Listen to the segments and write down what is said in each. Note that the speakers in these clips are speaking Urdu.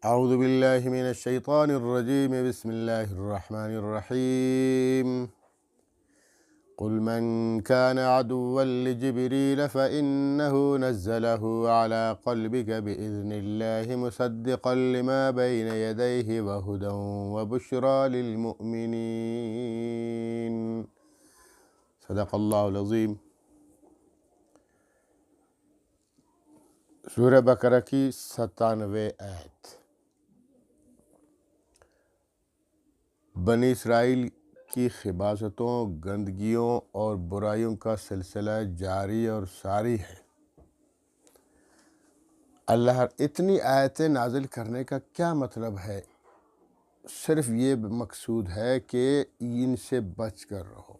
اعوذ باللہ من الشیطان الرجیم بسم اللہ الرحمن الرحیم قل من كان عدوا لجبريل فإنه نزله على قلبك بإذن الله مصدقا لما بين يديه وهدى وبشرى للمؤمنين صدق اللہ العظیم۔ سورہ بقرہ کی 97 آیت۔ بنی اسرائیل کی خباثتوں، گندگیوں اور برائیوں کا سلسلہ جاری اور ساری ہے۔ اللہ اتنی آیتیں نازل کرنے کا کیا مطلب ہے؟ صرف یہ مقصود ہے کہ ان سے بچ کر رہو۔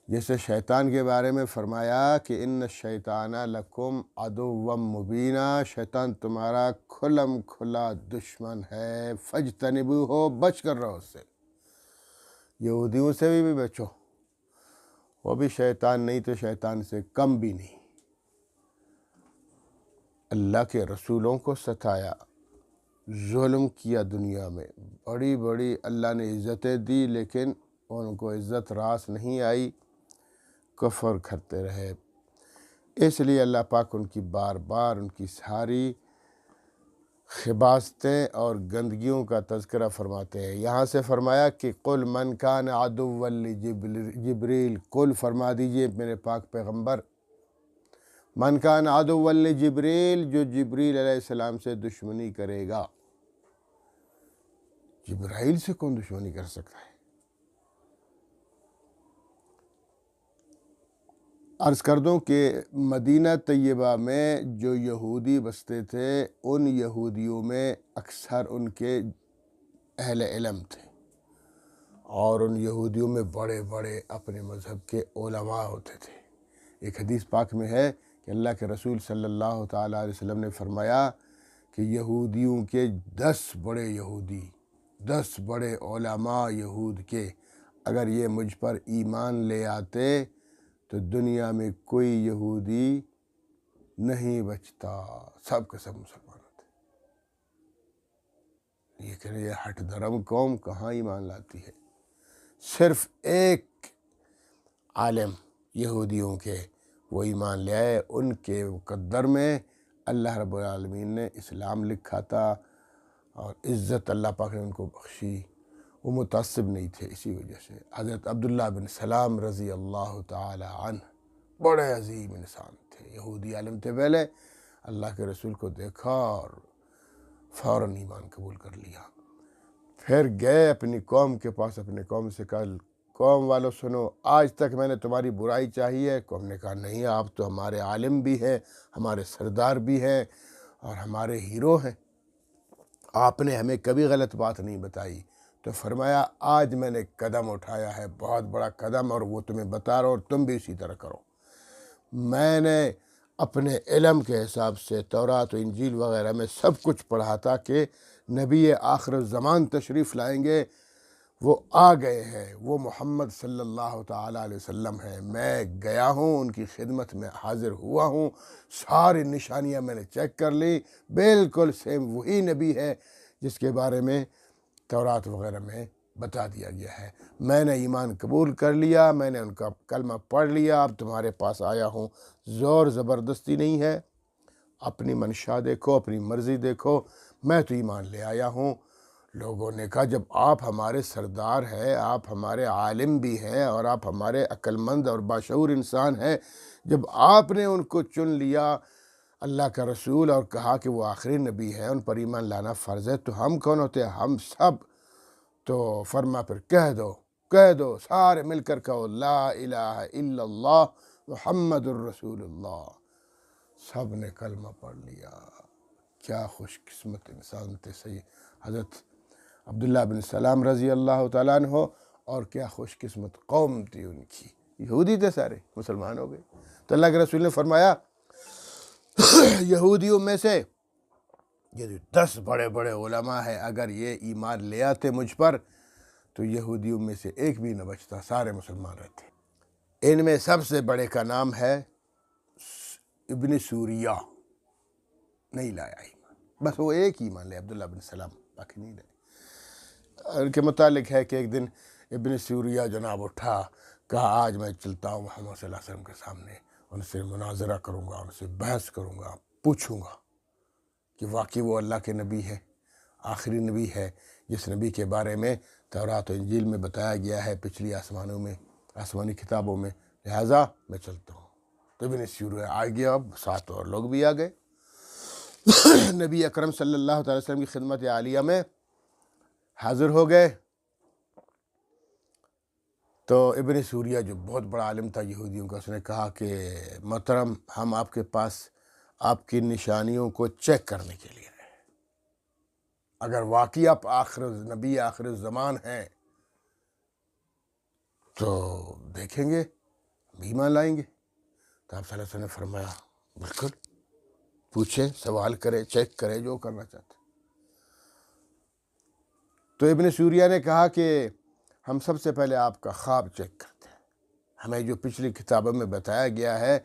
جیسے شیطان کے بارے میں فرمایا کہ ان الشیطان لکم عدو مبین، شیطان تمہارا کھلم کھلا دشمن ہے، فاجتنبوہ، بچ کر رہو اس سے۔ یہودیوں سے بھی بچو، وہ بھی شیطان نہیں تو شیطان سے کم بھی نہیں۔ اللہ کے رسولوں کو ستایا، ظلم کیا، دنیا میں بڑی بڑی اللہ نے عزتیں دی، لیکن ان کو عزت راس نہیں آئی، کفر کرتے رہے۔ اس لیے اللہ پاک ان کی بار بار ان کی ساری خباثتیں اور گندگیوں کا تذکرہ فرماتے ہیں۔ یہاں سے فرمایا کہ قل من کان عدوا لجبریل، قل فرما دیجئے میرے پاک پیغمبر، من کان عدوا لجبریل، جو جبریل علیہ السلام سے دشمنی کرے گا۔ جبرائیل سے کون دشمنی کر سکتا ہے؟ عرض کر دوں کہ مدینہ طیبہ میں جو یہودی بستے تھے، ان یہودیوں میں اکثر ان کے اہل علم تھے، اور ان یہودیوں میں بڑے بڑے اپنے مذہب کے علماء ہوتے تھے۔ ایک حدیث پاک میں ہے کہ اللہ کے رسول صلی اللہ تعالیٰ علیہ وسلم نے فرمایا کہ یہودیوں کے 10 بڑے یہودی، 10 بڑے علماء یہود کے، اگر یہ مجھ پر ایمان لے آتے تو دنیا میں کوئی یہودی نہیں بچتا، سب کے سب مسلمان ہوتے۔ یہ کہ یہ ہٹ دھرم قوم کہاں ایمان لاتی ہے؟ صرف ایک عالم یہودیوں کے وہ ایمان لے آئے، ان کے مقدر میں اللہ رب العالمین نے اسلام لکھا تھا، اور عزت اللہ پاک نے ان کو بخشی، وہ متعصب نہیں تھے۔ اسی وجہ سے حضرت عبداللہ بن سلام رضی اللہ تعالی عنہ بڑے عظیم انسان تھے، یہودی عالم تھے۔ پہلے اللہ کے رسول کو دیکھا اور فوراً ایمان قبول کر لیا۔ پھر گئے اپنی قوم کے پاس، اپنے قوم سے کہا، قوم والوں سنو، آج تک میں نے تمہاری برائی چاہی ہے؟ قوم نے کہا نہیں، آپ تو ہمارے عالم بھی ہیں، ہمارے سردار بھی ہیں، اور ہمارے ہیرو ہیں، آپ نے ہمیں کبھی غلط بات نہیں بتائی۔ تو فرمایا آج میں نے قدم اٹھایا ہے، بہت بڑا قدم، اور وہ تمہیں بتا رہا ہوں، اور تم بھی اسی طرح کرو۔ میں نے اپنے علم کے حساب سے تورات و انجیل وغیرہ میں سب کچھ پڑھا تھا کہ نبی آخر الزمان تشریف لائیں گے، وہ آ گئے ہیں، وہ محمد صلی اللہ تعالیٰ علیہ وسلم ہیں۔ میں گیا ہوں، ان کی خدمت میں حاضر ہوا ہوں، ساری نشانیاں میں نے چیک کر لی، بالکل سیم وہی نبی ہے جس کے بارے میں تورات وغیرہ میں بتا دیا گیا ہے۔ میں نے ایمان قبول کر لیا، میں نے ان کا کلمہ پڑھ لیا، اب تمہارے پاس آیا ہوں۔ زور زبردستی نہیں ہے، اپنی منشا دیکھو، اپنی مرضی دیکھو، میں تو ایمان لے آیا ہوں۔ لوگوں نے کہا جب آپ ہمارے سردار ہیں، آپ ہمارے عالم بھی ہیں، اور آپ ہمارے عقل مند اور باشعور انسان ہیں، جب آپ نے ان کو چن لیا اللہ کا رسول اور کہا کہ وہ آخری نبی ہے، ان پر ایمان لانا فرض ہے، تو ہم کون ہوتے ہیں؟ ہم سب تو فرما پھر کہہ دو، سارے مل کر کہو لا الہ الا اللہ محمد الرسول اللہ۔ سب نے کلمہ پڑھ لیا۔ کیا خوش قسمت انسان تھے سید حضرت عبداللہ بن سلام رضی اللہ تعالیٰ عنہ، اور کیا خوش قسمت قوم تھی ان کی، یہودی تھے، سارے مسلمان ہو گئے۔ تو اللہ کے رسول نے فرمایا یہودیوں میں سے یہ 10 بڑے بڑے علماء ہیں، اگر یہ ایمان لے آتے مجھ پر تو یہودیوں میں سے ایک بھی نہ بچتا، سارے مسلمان رہتے۔ ان میں سب سے بڑے کا نام ہے ابن سوریہ، نہیں لایا ایمان۔ بس وہ ایک ہی مان لے، عبداللہ بن سلام، باقی نہیں رہے۔ ان کے متعلق ہے کہ ایک دن ابن سوریہ جناب اٹھا، کہا آج میں چلتا ہوں محمد صلی اللہ علیہ وسلم کے سامنے، ان سے مناظرہ کروں گا، ان سے بحث کروں گا، پوچھوں گا کہ واقعی وہ اللہ کے نبی ہے، آخری نبی ہے، جس نبی کے بارے میں تورات و انجیل میں بتایا گیا ہے، پچھلی آسمانوں میں، آسمانی کتابوں میں، لہٰذا میں چلتا ہوں۔ تو ابن سوریہ آ گیا، اب 7 اور لوگ بھی آ گئے، نبی اکرم صلی اللہ تعالی وسلم کی خدمت عالیہ میں حاضر ہو گئے۔ تو ابن سوریہ جو بہت بڑا عالم تھا یہودیوں کا، اس نے کہا کہ محترم، ہم آپ کے پاس آپ کی نشانیوں کو چیک کرنے کے لیے آئے، اگر واقعی آپ نبی آخر الزمان ہیں تو دیکھیں گے، ایمان لائیں گے۔ تو آپ صلی اللہ علیہ وسلم نے فرمایا بالکل، پوچھیں، سوال کرے، چیک کرے، جو کرنا چاہتے۔ تو ابن سوریہ نے کہا کہ ہم سب سے پہلے آپ کا خواب چیک کرتے ہیں، ہمیں جو پچھلی کتابوں میں بتایا گیا ہے،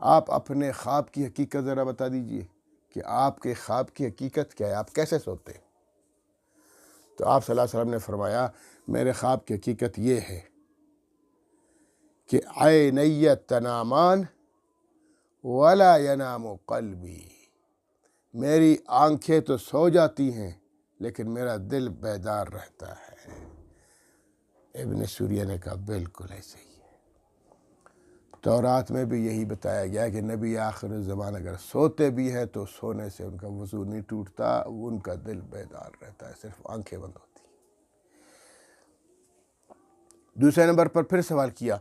آپ اپنے خواب کی حقیقت ذرا بتا دیجئے کہ آپ کے خواب کی حقیقت کیا ہے، آپ کیسے سوتے ہیں؟ تو آپ صلی اللہ علیہ وسلم نے فرمایا میرے خواب کی حقیقت یہ ہے کہ عینی تنامان ولا ینام قلبی، میری آنکھیں تو سو جاتی ہیں لیکن میرا دل بیدار رہتا ہے۔ ابن سوریہ نے کہا بالکل ایسے ہی ہے، تورات میں بھی یہی بتایا گیا کہ نبی آخر الزمان اگر سوتے بھی ہیں تو سونے سے ان کا وضو نہیں ٹوٹتا، ان کا دل بیدار رہتا ہے، صرف آنکھیں بند ہوتی ہیں۔ دوسرے نمبر پر پھر سوال کیا،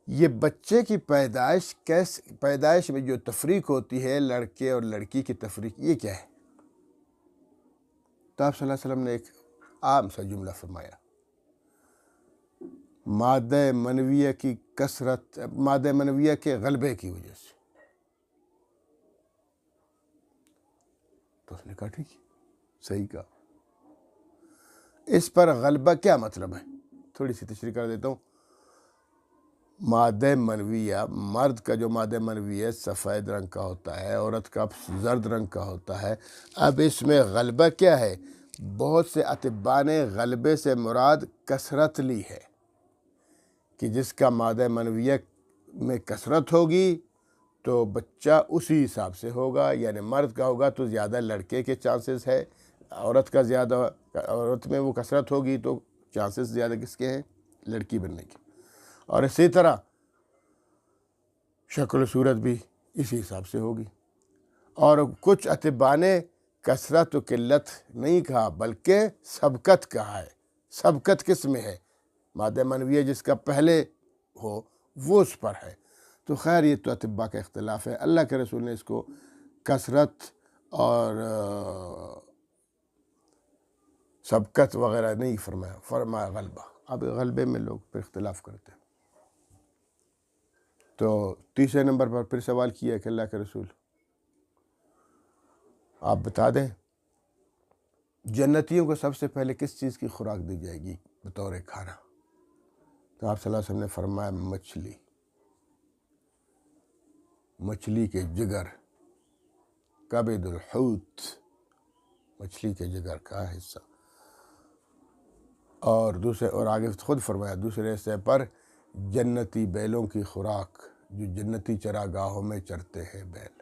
یہ بچے کی پیدائش میں جو تفریق ہوتی ہے، لڑکے اور لڑکی کی تفریق، یہ کیا ہے؟ تو آپ صلی اللہ علیہ وسلم نے ایک عام سا جملہ فرمایا، مادہ منویہ کی کثرت، مادہ منویہ کے غلبے کی وجہ سے۔ تو اس نے کہا ٹھیک ہے، صحیح کہا۔ اس پر غلبہ کیا مطلب ہے؟ تھوڑی سی تشریح کر دیتا ہوں۔ مادہ منویہ، مرد کا جو مادہ منویہ سفید رنگ کا ہوتا ہے، عورت کا زرد رنگ کا ہوتا ہے۔ اب اس میں غلبہ کیا ہے؟ بہت سے اطباء نے غلبے سے مراد کثرت لی ہے، کہ جس کا مادہ منویہ میں کثرت ہوگی تو بچہ اسی حساب سے ہوگا، یعنی مرد کا ہوگا تو زیادہ لڑکے کے چانسز ہے، عورت کا زیادہ، عورت میں وہ کثرت ہوگی تو چانسز زیادہ کس کے ہیں؟ لڑکی بننے کے۔ اور اسی طرح شکل و صورت بھی اسی حساب سے ہوگی۔ اور کچھ اطباء نے کثرت و قلت نہیں کہا بلکہ سبقت کہا ہے۔ سبقت کس میں ہے؟ مادہ منویہ جس کا پہلے ہو وہ اس پر ہے۔ تو خیر یہ تو اطباء کا اختلاف ہے، اللہ کے رسول نے اس کو کثرت اور سبقت وغیرہ نہیں فرمایا غلبہ۔ اب غلبے میں لوگ پھر اختلاف کرتے ہیں۔ تو تیسرے نمبر پر پھر سوال کیا کہ اللہ کے رسول آپ بتا دیں جنتیوں کو سب سے پہلے کس چیز کی خوراک دی جائے گی بطور کھانا؟ تو آپ صلی اللہ علیہ وسلم نے فرمایا مچھلی کے جگر، کبد الحوت، مچھلی کے جگر کا حصہ۔ اور آگے خود فرمایا دوسرے حصے پر جنتی بیلوں کی خوراک، جو جنتی چراگاہوں میں چرتے ہیں بیل۔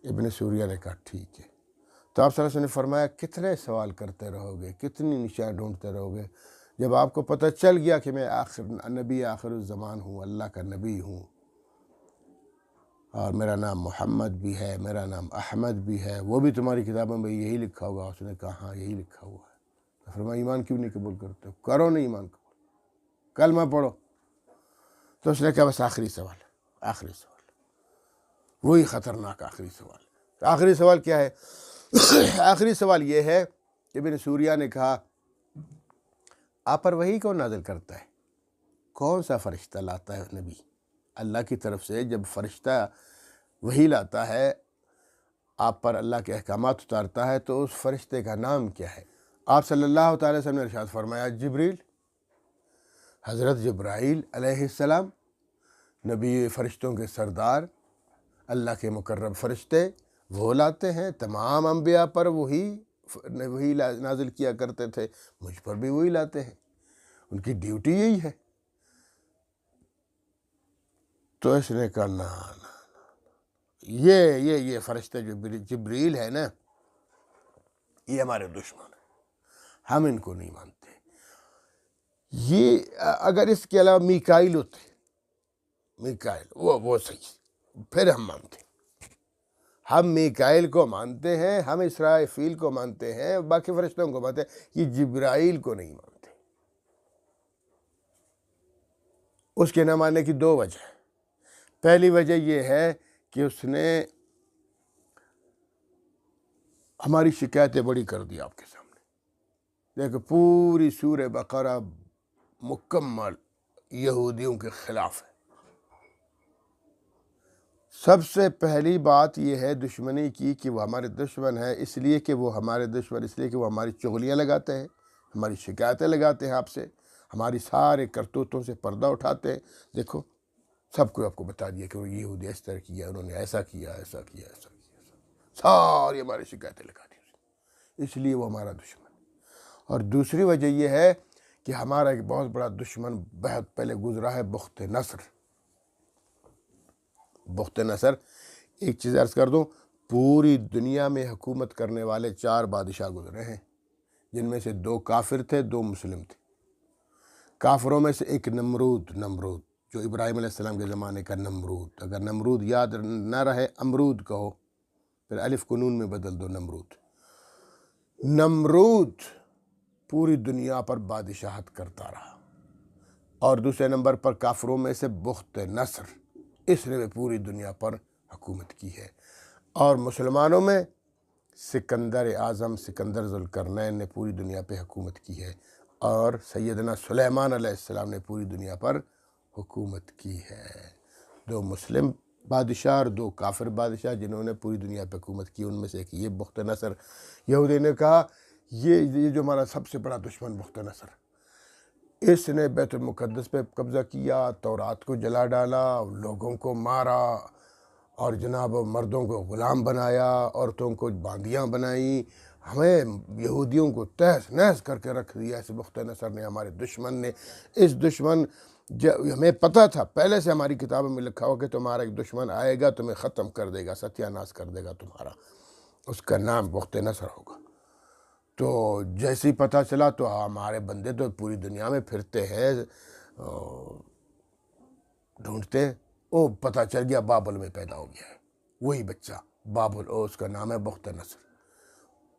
ابن سوریہ نے کہا ٹھیک ہے۔ تو آپ صلی اللہ علیہ وسلم نے فرمایا کتنے سوال کرتے رہو گے، کتنی نشان ڈھونڈتے رہو گے؟ جب آپ کو پتہ چل گیا کہ میں نبی آخر الزمان ہوں، اللہ کا نبی ہوں، اور میرا نام محمد بھی ہے، میرا نام احمد بھی ہے، وہ بھی تمہاری کتابوں میں یہی لکھا ہوگا۔ اس نے کہا ہاں یہی لکھا ہوا ہے۔ تو فرمایا ایمان کیوں نہیں قبول کرتے ہو؟ کرو نہیں ایمان قبول، کلمہ پڑھو۔ تو اس نے کہا بس آخری سوال، آخری سوال، وہی خطرناک آخری سوال۔ تو آخری سوال کیا ہے؟ آخری سوال یہ ہے، ابن سوریہ نے کہا آپ پر وحی کون نازل کرتا ہے؟ کون سا فرشتہ لاتا ہے نبی؟ اللہ کی طرف سے جب فرشتہ وحی لاتا ہے، آپ پر اللہ کے احکامات اتارتا ہے، تو اس فرشتے کا نام کیا ہے؟ آپ صلی اللہ تعالی وسلم نے ارشاد فرمایا جبریل، حضرت جبرائیل علیہ السلام، نبی فرشتوں کے سردار، اللہ کے مقرب فرشتے، وہ لاتے ہیں، تمام انبیاء پر وہی نازل کیا کرتے تھے، مجھ پر بھی وہی لاتے ہیں، ان کی ڈیوٹی یہی ہے۔ تو اس نے کہا نا یہ فرشتہ جو جبریل ہے نا، یہ ہمارے دشمن ہیں، ہم ان کو نہیں مانتے۔ یہ اگر اس کے علاوہ میکائیل ہوتے، میکائیل وہ صحیح، پھر ہم مانتے، ہم میکائیل کو مانتے ہیں، ہم اسرافیل کو مانتے ہیں، باقی فرشتوں کو مانتے ہیں، یہ جبرائیل کو نہیں مانتے۔ اس کے نہ ماننے کی دو وجہ ہیں۔ پہلی وجہ یہ ہے کہ اس نے ہماری شکایتیں بڑی کر دی آپ کے سامنے۔ دیکھو پوری سورہ بقرہ مکمل یہودیوں کے خلاف ہے۔ سب سے پہلی بات یہ ہے دشمنی کی کہ وہ ہمارے دشمن ہیں، اس لیے کہ وہ ہمارے دشمن اس لیے کہ وہ ہماری چغلیاں لگاتے ہیں، ہماری شکایتیں لگاتے ہیں آپ سے، ہماری سارے کرتوتوں سے پردہ اٹھاتے ہیں۔ دیکھو سب کو آپ کو بتا دیا کہ وہ یہودی اس طرح کیا، انہوں نے ایسا کیا، ایسا کیا، ایسا کیا، ساری ہماری شکایتیں لگا دی، اس لیے وہ ہمارا دشمن۔ اور دوسری وجہ یہ ہے کہ ہمارا ایک بہت بڑا دشمن بہت پہلے گزرا ہے، بخت نصر۔ بخت نصر، ایک چیز عرض کر دوں، پوری دنیا میں حکومت کرنے والے 4 بادشاہ گزرے ہیں، جن میں سے 2 کافر تھے، 2 مسلم تھے۔ کافروں میں سے ایک نمرود جو ابراہیم علیہ السلام کے زمانے کا نمرود، اگر نمرود یاد نہ رہے امرود کہو، پھر الف کو نون میں بدل دو، نمرود پوری دنیا پر بادشاہت کرتا رہا۔ اور دوسرے نمبر پر کافروں میں سے بخت نصر، اس نے پوری دنیا پر حکومت کی ہے۔ اور مسلمانوں میں سکندر اعظم، سکندر ذوالقرنین نے پوری دنیا پہ حکومت کی ہے، اور سیدنا سلیمان علیہ السلام نے پوری دنیا پر حکومت کی ہے۔ 2 مسلم بادشاہ اور 2 کافر بادشاہ جنہوں نے پوری دنیا پہ حکومت کی، ان میں سے ایک یہ بخت نصر۔ یہودی نے کہا یہ جو ہمارا سب سے بڑا دشمن بخت نصر، اس نے بیت المقدس پہ قبضہ کیا، تورات کو جلا ڈالا، لوگوں کو مارا، اور جناب مردوں کو غلام بنایا، عورتوں کو باندیاں بنائیں، ہمیں یہودیوں کو تہس نہس کر کے رکھ دیا۔ اس بخت نصر نے، ہمارے دشمن نے، اس دشمن ہمیں پتہ تھا پہلے سے، ہماری کتابوں میں لکھا ہو کہ تمہارا ایک دشمن آئے گا، تمہیں ختم کر دے گا، ستیہ ناش کر دے گا تمہارا، اس کا نام بخت نصر ہوگا۔ تو جیسے ہی پتہ چلا تو ہمارے بندے تو پوری دنیا میں پھرتے ہیں، ڈھونڈتے، پتہ چل گیا بابل میں پیدا ہو گیا ہے وہی بچہ، بابل، اس کا نام ہے بخت نصر۔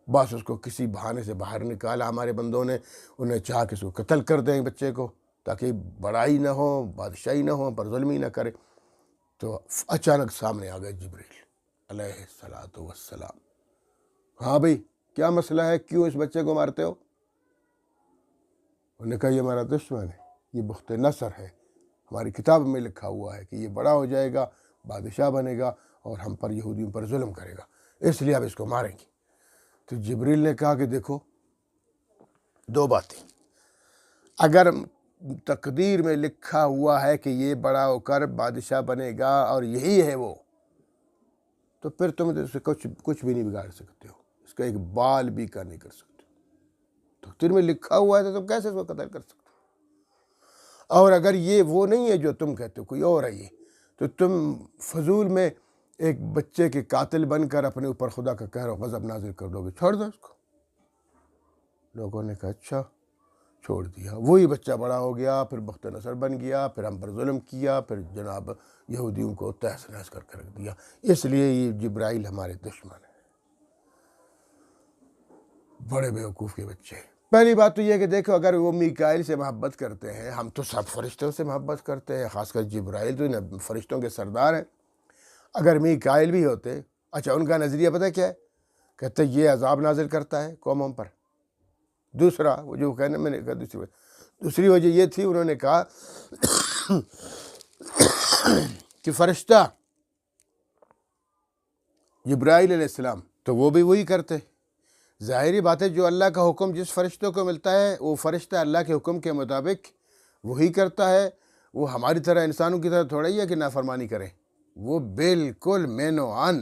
بس اس کو کسی بہانے سے باہر نکالا ہمارے بندوں نے، انہیں چاہا کہ اس کو قتل کر دیں بچے کو، تاکہ بڑائی نہ ہو، بادشاہی نہ ہو، پر ظلم ہی نہ کرے۔ تو اچانک سامنے آ گئے جبریل علیہ السلام۔ ہاں بھئی کیا مسئلہ ہے، کیوں اس بچے کو مارتے ہو؟ انہوں نے کہا یہ ہمارا دشمن ہے، یہ بخت نصر ہے، ہماری کتاب میں لکھا ہوا ہے کہ یہ بڑا ہو جائے گا، بادشاہ بنے گا، اور ہم پر یہودیوں پر ظلم کرے گا، اس لیے اب اس کو ماریں گے۔ تو جبریل نے کہا کہ دیکھو 2 باتیں، اگر تقدیر میں لکھا ہوا ہے کہ یہ بڑا ہو کر بادشاہ بنے گا اور یہی ہے وہ، تو پھر تم اسے کچھ بھی نہیں بگاڑ سکتے ہو، اس کا ایک بال بھی کا نہیں کر سکتے۔ تقدیر میں لکھا ہوا ہے تو تم کیسے اس کو قتل کر سکتے ہو؟ اور اگر یہ وہ نہیں ہے جو تم کہتے ہو، کوئی اور ہے یہ، تو تم فضول میں ایک بچے کے قاتل بن کر اپنے اوپر خدا کا قہر و غضب نازل کر دو گے، چھوڑ دو اس کو۔ لوگوں نے کہا اچھا، چھوڑ دیا۔ وہی بچہ بڑا ہو گیا، پھر بخت نصر بن گیا، پھر ہم پر ظلم کیا، پھر جناب یہودیوں کو تہس نہس کر کے رکھ دیا۔ اس لیے یہ جبرائیل ہمارے دشمن ہیں، بڑے بیوقوف کے بچے۔ پہلی بات تو یہ کہ دیکھو، اگر وہ میکائیل سے محبت کرتے ہیں، ہم تو سب فرشتوں سے محبت کرتے ہیں، خاص کر جبرائیل تو فرشتوں کے سردار ہیں۔ اگر میکائیل بھی ہوتے، اچھا ان کا نظریہ پتہ کیا ہے؟ کہتے یہ عذاب نازل کرتا ہے قوموں پر۔ دوسرا وہ جو کہنا، میں نے کہا دوسری وجہ یہ تھی، انہوں نے کہا کہ فرشتہ جبرائیل علیہ السلام تو وہ بھی وہی کرتے۔ ظاہری بات ہے، جو اللہ کا حکم جس فرشتوں کو ملتا ہے، وہ فرشتہ اللہ کے حکم کے مطابق وہی کرتا ہے۔ وہ ہماری طرح انسانوں کی طرح تھوڑا ہی ہے کہ نافرمانی کرے، وہ بالکل مین و عن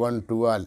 1 to all,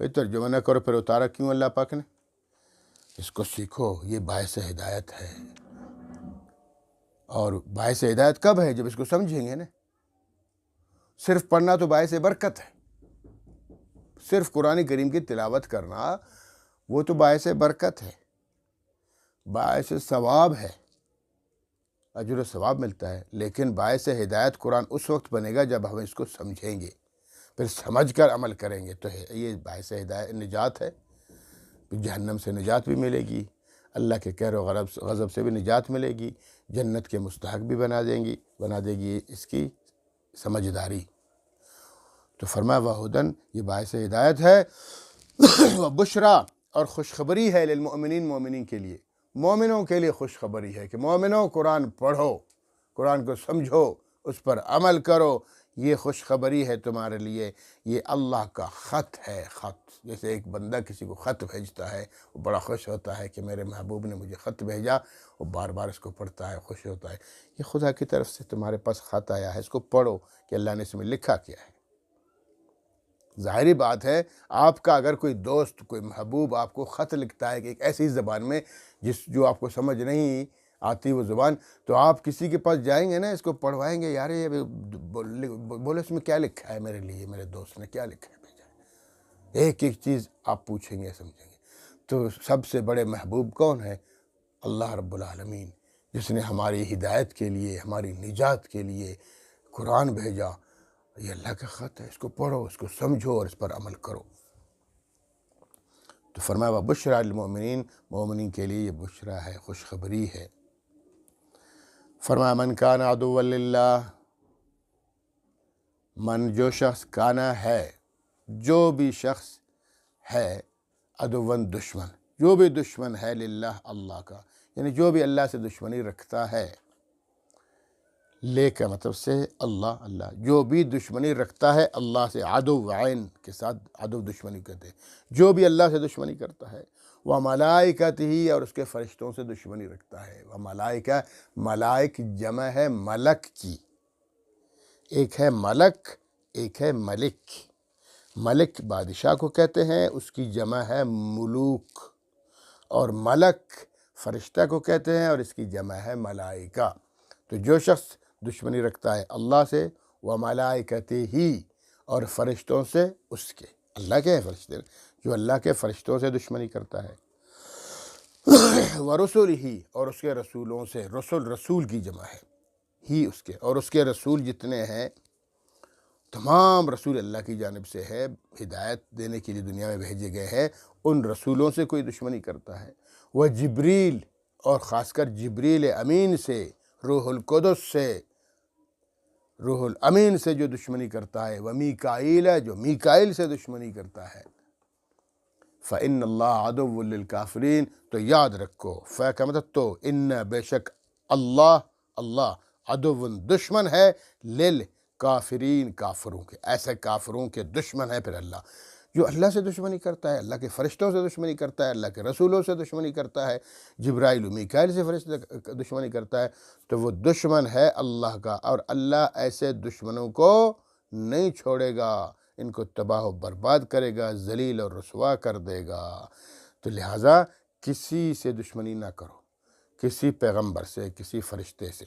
بھائی ترجمہ نہ کرو پھر اتارا کیوں اللہ پاک نے؟ اس کو سیکھو، یہ باعث ہدایت ہے۔ اور باعث ہدایت کب ہے؟ جب اس کو سمجھیں گے نا۔ صرف پڑھنا تو باعث برکت ہے، صرف قرآن کریم کی تلاوت کرنا وہ تو باعث برکت ہے، باعث ثواب ہے، اجر و ثواب ملتا ہے، لیکن باعث ہدایت قرآن اس وقت بنے گا جب ہم اس کو سمجھیں گے، پھر سمجھ کر عمل کریں گے، تو یہ باعث ہدایت نجات ہے۔ جہنم سے نجات بھی ملے گی، اللہ کے قہر و غضب سے بھی نجات ملے گی، جنت کے مستحق بھی بنا دے گی اس کی سمجھداری۔ تو فرمایا وہدن، یہ باعث ہدایت ہے، وبشرا، اور خوشخبری ہے، للمؤمنین، مومنین کے لیے، مومنوں کے لیے خوشخبری ہے کہ مومنوں قرآن پڑھو، قرآن کو سمجھو، اس پر عمل کرو، یہ خوشخبری ہے تمہارے لیے، یہ اللہ کا خط ہے۔ خط جیسے ایک بندہ کسی کو خط بھیجتا ہے، وہ بڑا خوش ہوتا ہے کہ میرے محبوب نے مجھے خط بھیجا، وہ بار بار اس کو پڑھتا ہے، خوش ہوتا ہے۔ یہ خدا کی طرف سے تمہارے پاس خط آیا ہے، اس کو پڑھو کہ اللہ نے اس میں لکھا کیا ہے۔ ظاہری بات ہے، آپ کا اگر کوئی دوست، کوئی محبوب آپ کو خط لکھتا ہے کہ ایک ایسی زبان میں جو آپ کو سمجھ نہیں آتی وہ زبان، تو آپ کسی کے پاس جائیں گے نا، اس کو پڑھوائیں گے، یار یہ بولے اس میں کیا لکھا ہے میرے لیے، میرے دوست نے کیا لکھا ہے بھیجا ہے، ایک ایک چیز آپ پوچھیں گے، سمجھیں گے۔ تو سب سے بڑے محبوب کون ہے؟ اللہ رب العالمین، جس نے ہماری ہدایت کے لیے، ہماری نجات کے لیے قرآن بھیجا۔ یہ اللہ کا خط ہے، اس کو پڑھو، اس کو سمجھو اور اس پر عمل کرو۔ تو فرمایا وبشرا للمؤمنین، مومنین کے لیے یہ بشرا ہے، خوشخبری ہے۔ فرمایا من کان عدوا للہ، من جو شخص کانا ہے، جو بھی شخص ہے، عدوً دشمن، جو بھی دشمن ہے، للہ اللہ کا، یعنی جو بھی اللہ سے دشمنی رکھتا ہے، لے کا مطلب سے اللہ جو بھی دشمنی رکھتا ہے اللہ سے، عدو عین کے ساتھ عدو دشمنی کہتے ہیں، جو بھی اللہ سے دشمنی کرتا ہے، وہ ملائکتہ، اور اس کے فرشتوں سے دشمنی رکھتا ہے، وہ ملائکہ، ملائک جمع ہے ملک کی، ایک ہے ملک، ایک ہے ملک۔ ملک بادشاہ کو کہتے ہیں، اس کی جمع ہے ملوک، اور ملک فرشتہ کو کہتے ہیں، اور اس کی جمع ہے ملائکہ۔ تو جو شخص دشمنی رکھتا ہے اللہ سے، وہ ملائکتہ ہی، اور فرشتوں سے اس کے، اللہ کے فرشتے، جو اللہ کے فرشتوں سے دشمنی کرتا ہے، ورسول ہی، اور اس کے رسولوں سے، رسول کی جمع ہے ہی اس کے، اور اس کے رسول جتنے ہیں تمام رسول اللہ کی جانب سے ہے، ہدایت دینے کے لیے دنیا میں بھیجے گئے ہیں، ان رسولوں سے کوئی دشمنی کرتا ہے، وہ جبریل، اور خاص کر جبریل امین سے، روح القدس سے، روح الامین سے جو دشمنی کرتا ہے، وہ میکائیل ہے، جو میکائیل سے دشمنی کرتا ہے، فَإِنَّ اللَّهَ عَدُوٌّ لِّلْكَافِرِينَ، تو یاد رکھو، کا مطلب تو، ان بے شک اللہ عدوٌ دشمن ہے، للکافرین کافروں کے، ایسے کافروں کے دشمن ہے پھر اللہ، جو اللہ سے دشمنی کرتا ہے، اللہ کے فرشتوں سے دشمنی کرتا ہے، اللہ کے رسولوں سے دشمنی کرتا ہے، جبرائیل و میکائیل سے فرشتہ دشمنی کرتا ہے، تو وہ دشمن ہے اللہ کا، اور اللہ ایسے دشمنوں کو نہیں چھوڑے گا، ان کو تباہ و برباد کرے گا، ذلیل اور رسوا کر دے گا۔ تو لہٰذا کسی سے دشمنی نہ کرو، کسی پیغمبر سے، کسی فرشتے سے۔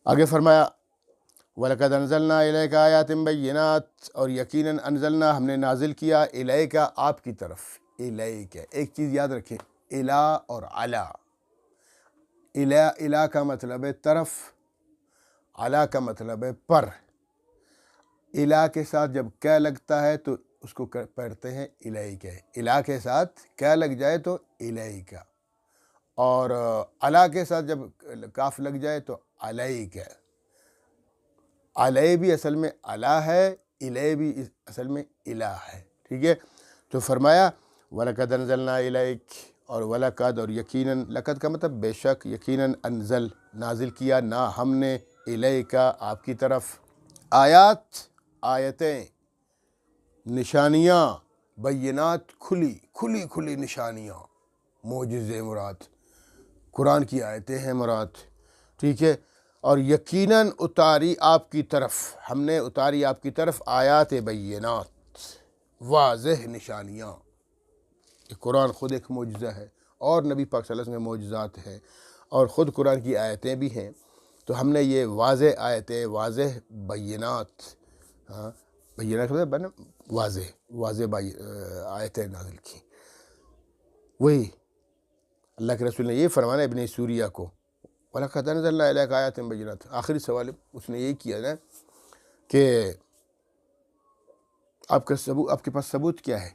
آگے فرمایا وَلَقَدْ أَنزَلْنَا إِلَيْكَ آيَاتٍ بَيِّنَاتٍ، اور یقیناً انزلنا، ہم نے نازل کیا، الیک آپ کی طرف، الیک، ایک چیز یاد رکھیں، الا اور علا، الا کا مطلب ہے طرف، علا کا مطلب ہے پر، الا کے ساتھ جب کیا لگتا ہے تو اس کو پڑھتے ہیں الیک، الا کے ساتھ کیا لگ جائے تو الیک، اور علا کے ساتھ جب کاف لگ جائے تو علیک، علیہ بھی اصل میں علا ہے، الیہ بھی اصل میں الہ ہے، ٹھیک ہے۔ تو فرمایا وَلَقَدْ أَنزَلْنَا إِلَيْكَ، اور وَلَقَدْ، اور یقیناً، لقد کا مطلب بے شک، یقیناً، انزل نازل کیا، نہ ہم نے، الیک آپ کی طرف، آیتیں، نشانیاں، بینات، کھلی نشانیاں، معجزے مراد، قرآن کی آیتیں ہیں مراد، ٹھیک ہے۔ اور یقیناً اتاری آپ کی طرف، ہم نے اتاری آپ کی طرف آیات بینات، واضح نشانیاں. یہ قرآن خود ایک معجزہ ہے اور نبی پاک صلی اللہ علیہ وسلم کے معجزات ہیں اور خود قرآن کی آیتیں بھی ہیں. تو ہم نے یہ واضح آیتیں، واضح بینات، ہاں بینات واضح آیتیں نازل کی. وہی اللہ کے رسول نے یہ فرمانا ابن سوریہ کو، وَلَقَدْ أَنزَلْنَا إِلَيْكَ آيَاتٍ بَيِّنَاتٍ. آخری سوال اس نے یہی کیا نا کہ آپ کے پاس ثبوت کیا ہے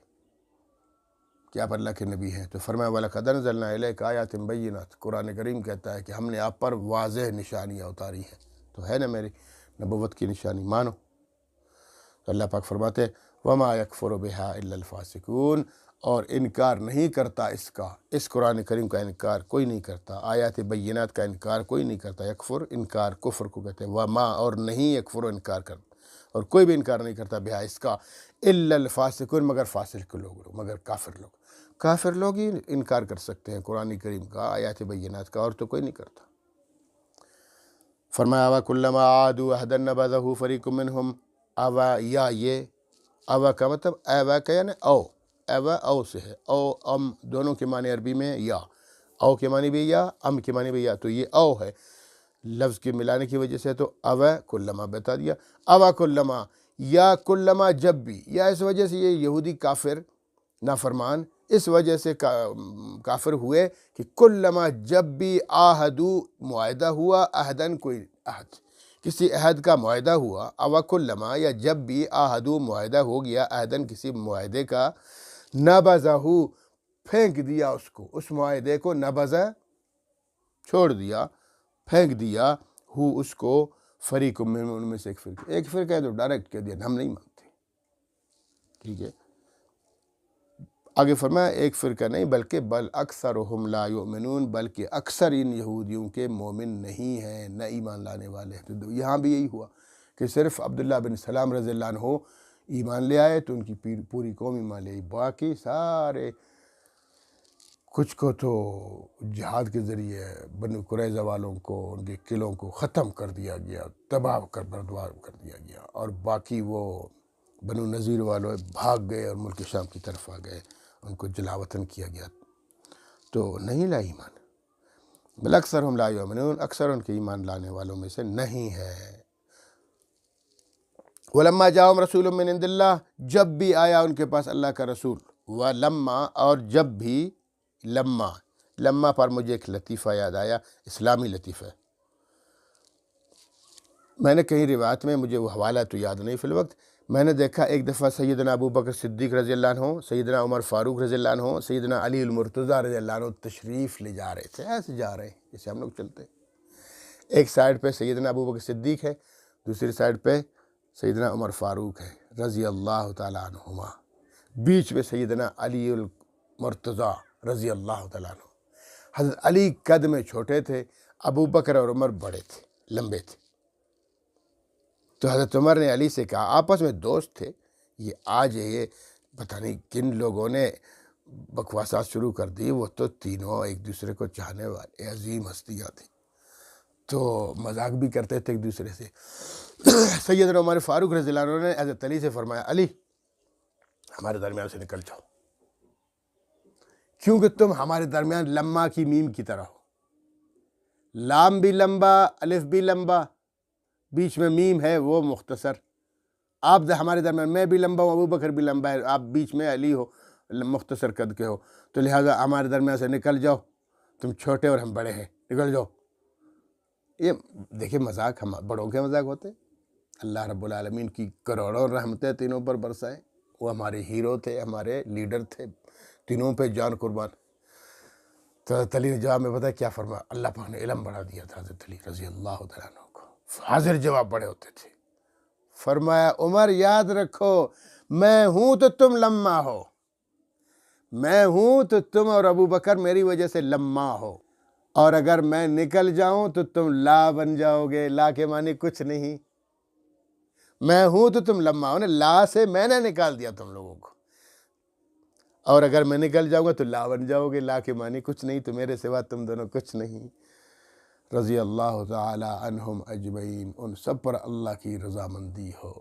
کہ آپ اللہ کے نبی ہیں؟ تو فرمایا وَلَقَدْ أَنزَلْنَا إِلَيْكَ آيَاتٍ بَيِّنَاتٍ. قرآن کریم کہتا ہے کہ ہم نے آپ پر واضح نشانیاں اتاری ہیں. تو ہے نا میری نبوت کی نشانی، مانو. تو اللہ پاک فرماتے ہیں وَمَا يَكْفُرُ بِهَا إِلَّا الْفَاسِقُونَ. اور انکار نہیں کرتا اس قرآن کریم کا انکار کوئی نہیں کرتا، آیات بینات کا انکار کوئی نہیں کرتا. یکفر انکار کفر کو کہتے ہیں، وما اور نہیں یکفر انکار کرتا، اور کوئی بھی انکار نہیں کرتا بہا اس کا الا الفاسقون مگر فاسق لوگ، مگر کافر لوگ. کافر لوگ ہی انکار کر سکتے ہیں قرآن کریم کا، آیات بینات کا، اور تو کوئی نہیں کرتا. فرمایا وَكُلَّمَا عَادُوا عَهْدًا نَبَذَهُ فَرِيقٌ مِّنْهُمْ. اوا یا یہ اوا کا مطلب اوا کا یعنی اوا او سے ہے، او ام دونوں کے معنی عربی میں یا، او کے معنی بھی یا، ام کے معنی بھی یا. تو یہ او ہے لفظ کے ملانے کی وجہ سے، تو اوا کلما بتا دیا. اوا کلما یا کلما جب بھی، یا اس وجہ سے یہ یہودی کافر نافرمان اس وجہ سے کافر ہوئے کہ کلما جب بھی آہدو معاہدہ ہوا، عہدن کوئی عہد، کسی عہد کا معاہدہ ہوا، اوا کلما یا جب بھی آہدو معاہدہ ہو گیا، عہدن کسی معاہدے کا، نبذہ پھینک دیا اس کو، اس معاہدے کو، نبذہ چھوڑ دیا، پھینک دیا، اس کو فریق منہم ان میں سے ایک فرقہ ہے تو ڈائریکٹ کہہ دیا ہم نہیں مانتے. ٹھیک ہے. آگے فرمایا ایک فرقہ نہیں بلکہ بل اکثرہم لا یؤمنون، بلکہ اکثر ان یہودیوں کے مومن نہیں ہیں، نہ ایمان لانے والے ہیں. تو یہاں بھی یہی ہوا کہ صرف عبداللہ بن سلام رضی اللہ عنہ ایمان لے آئے تو ان کی پوری قوم ایمان لے آئی، باقی سارے کچھ کو تو جہاد کے ذریعے بنو قریظہ والوں کو، ان کے قلعوں کو ختم کر دیا گیا، تباہ کر بردبار کر دیا گیا، اور باقی وہ بنو نذیر والوں بھاگ گئے اور ملک شام کی طرف آ گئے، ان کو جلا وطن کیا گیا. تو نہیں لا ایمان، بل اکثرہم لا یؤمنون، اکثر ان کے ایمان لانے والوں میں سے نہیں ہے. وَلَمَّا جَاءَهُمْ رَسُولٌ مِّنْ عِندِ اللَّهِ، جب بھی آیا ان کے پاس اللہ کا رسول. وَلَمَّا اور جب بھی، لما پر مجھے ایک لطیفہ یاد آیا، اسلامی لطیفہ. میں نے کہیں روایت میں، مجھے وہ حوالہ تو یاد نہیں فی الوقت، میں نے دیکھا ایک دفعہ سیدنا ابو بکر صدیق رضی اللہ عنہ، سیدنا عمر فاروق رضی اللہ عنہ، سیدنا علی المرتضیٰ رضی اللہ عنہ تشریف لے جا رہے تھے، ایسے جا رہے ہیں جیسے ہم لوگ چلتے. ایک سائڈ پہ سیدنا ابو بکر صدیق ہے، دوسری سائڈ پہ سیدنا عمر فاروق ہے رضی اللہ تعالیٰ عنہما، بیچ میں سیدنا علی المرتضیٰ رضی اللہ تعالیٰ عنہ. حضرت علی قد میں چھوٹے تھے، ابو بکر اور عمر بڑے تھے، لمبے تھے. تو حضرت عمر نے علی سے کہا، آپس میں دوست تھے، یہ آج یہ پتہ نہیں کن لوگوں نے بکواسات شروع کر دی، وہ تو تینوں ایک دوسرے کو چاہنے والے عظیم ہستیاں تھیں، تو مذاق بھی کرتے تھے ایک دوسرے سے. سیدنا عمر فاروق رضی اللہ عنہ نے حضرت علی سے فرمایا، علی ہمارے درمیان سے نکل جاؤ، کیونکہ تم ہمارے درمیان لما کی میم کی طرح ہو، لام بھی لمبا، الف بھی لمبا، بیچ میں میم ہے وہ مختصر. آپ ہمارے درمیان، میں بھی لمبا ہوں، ابو بکر بھی لمبا ہے، آپ بیچ میں علی ہو، مختصر قد کے ہو، تو لہٰذا ہمارے درمیان سے نکل جاؤ، تم چھوٹے اور ہم بڑے ہیں، نکل جاؤ. یہ دیکھیں مذاق، ہم بڑوں کے مذاق ہوتے. اللہ رب العالمین کی کروڑوں رحمتیں تینوں پر برسائیں، وہ ہمارے ہیرو تھے، ہمارے لیڈر تھے، تینوں پہ جان قربان. تو حضرت علی نے جواب میں پتہ کیا فرمایا، اللہ پاک نے علم بڑھا دیا تھا حضرت علی رضی اللہ تعالیٰ عنہ کو، حاضر جواب بڑے ہوتے تھے. فرمایا عمر یاد رکھو، میں ہوں تو تم لما ہو، میں ہوں تو تم اور ابو بکر میری وجہ سے لما ہو، اور اگر میں نکل جاؤں تو تم لا بن جاؤ گے. لا کے معنی کچھ نہیں، میں ہوں تو تم لما ہو نا، لا سے میں نے نکال دیا تم لوگوں کو، اور اگر میں نکل جاؤں گا تو لا بن جاؤ گے. لا کے معنی کچھ نہیں، تو میرے سوا تم دونوں کچھ نہیں. رضی اللہ تعالی عنہم اجمعین، ان سب پر اللہ کی رضامندی ہو.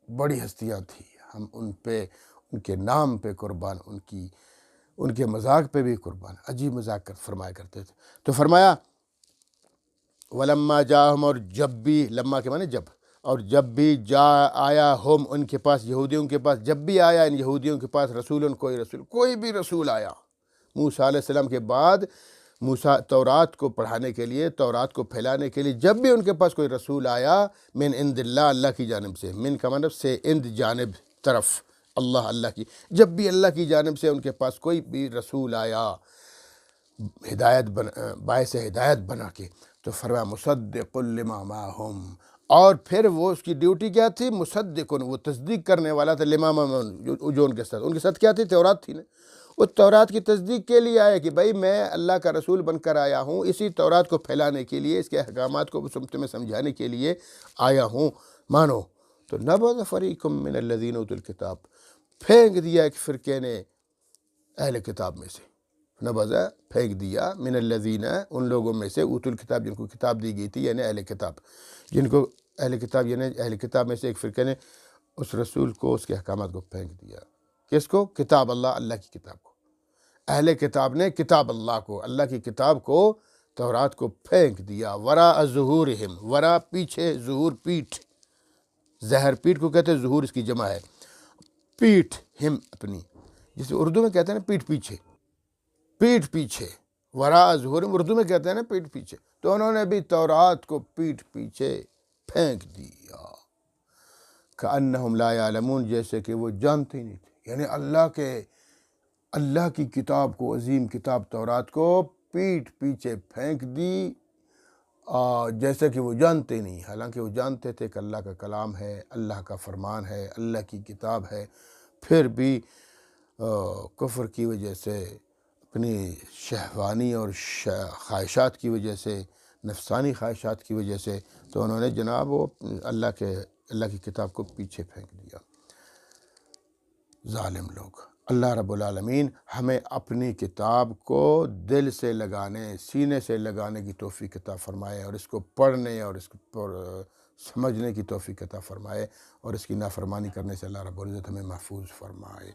بڑی ہستیاں تھیں، ہم ان پہ ان کے نام پہ قربان، ان کے مذاق پہ بھی قربان، عجیب مذاق فرمایا کرتے تھے۔ تو فرمایا ولما جاءہم، اور جب بھی، لما کے معنی جب، اور جب بھی آیا ہم ان کے پاس، یہودیوں کے پاس، جب بھی آیا ان یہودیوں کے پاس رسول، کوئی بھی رسول آیا موسیٰ علیہ السلام کے بعد، موسیٰ تورات کو پڑھانے کے لیے، تورات کو پھیلانے کے لیے، جب بھی ان کے پاس کوئی رسول آیا، من عند اللہ، اللہ کی جانب سے، من کا مطلب سے، عند جانب، طرف، اللہ کی، جب بھی اللہ کی جانب سے ان کے پاس کوئی بھی رسول آیا باعث ہدایت بنا کے، تو فرمایا مصدق لما معہم، اور پھر وہ اس کی ڈیوٹی کیا تھی؟ مصدق، وہ تصدیق کرنے والا تھا، لما معہم، جو ان کے ساتھ کیا تھی؟ تورات تھی نا، اس تورات کی تصدیق کے لیے آیا کہ بھائی میں اللہ کا رسول بن کر آیا ہوں، اسی تورات کو پھیلانے کے لیے، اس کے احکامات کو تمہیں سمجھانے کے لیے آیا ہوں، مانو۔ تو نبذ فریق من الذین اوتوا الکتاب، پھینک دیا ایک فرقے نے اہل کتاب میں سے، نبذ پھینک دیا، من الذین، ان لوگوں میں سے، اوتوا الکتاب، جن کو کتاب دی گئی تھی، یعنی اہل کتاب، جن کو اہل کتاب، یعنی اہل کتاب میں سے ایک فرقے نے اس رسول کو، اس کے احکامات کو پھینک دیا۔ کس کو؟ کتاب اللہ، اللہ کی کتاب کو۔ اہل کتاب نے کتاب اللہ کو، اللہ کی کتاب کو، تورات کو پھینک دیا، وراء ظہورہم، وراء پیچھے، ظہور پیٹھ، زہر پیٹھ کو کہتے ہیں، ظہور اس کی جمع ہے، پیٹھ، ہم اپنی، جسے اردو میں کہتے ہیں نا پیٹھ پیچھے، پیٹھ پیچھے، وراء ظہورہم اردو میں کہتے ہیں نا پیٹھ پیچھے، تو انہوں نے بھی تورات کو پیٹھ پیچھے پھینک دیا، کأنہم لا یعلمون، جیسے کہ وہ جانتے ہی نہیں تھے، یعنی اللہ کی کتاب کو، عظیم کتاب تورات کو پیٹھ پیچھے پھینک دی، جیسا کہ وہ جانتے نہیں، حالانکہ وہ جانتے تھے کہ اللہ کا کلام ہے، اللہ کا فرمان ہے، اللہ کی کتاب ہے، پھر بھی کفر کی وجہ سے، اپنی شہوانی اور خواہشات کی وجہ سے، نفسانی خواہشات کی وجہ سے، تو انہوں نے جناب وہ اللہ کی کتاب کو پیچھے پھینک دیا، ظالم لوگ۔ اللہ رب العالمین ہمیں اپنی کتاب کو دل سے لگانے، سینے سے لگانے کی توفیق عطا فرمائے، اور اس کو پڑھنے اور اس کو سمجھنے کی توفیق عطا فرمائے، اور اس کی نافرمانی کرنے سے اللہ رب العزت ہمیں محفوظ فرمائے۔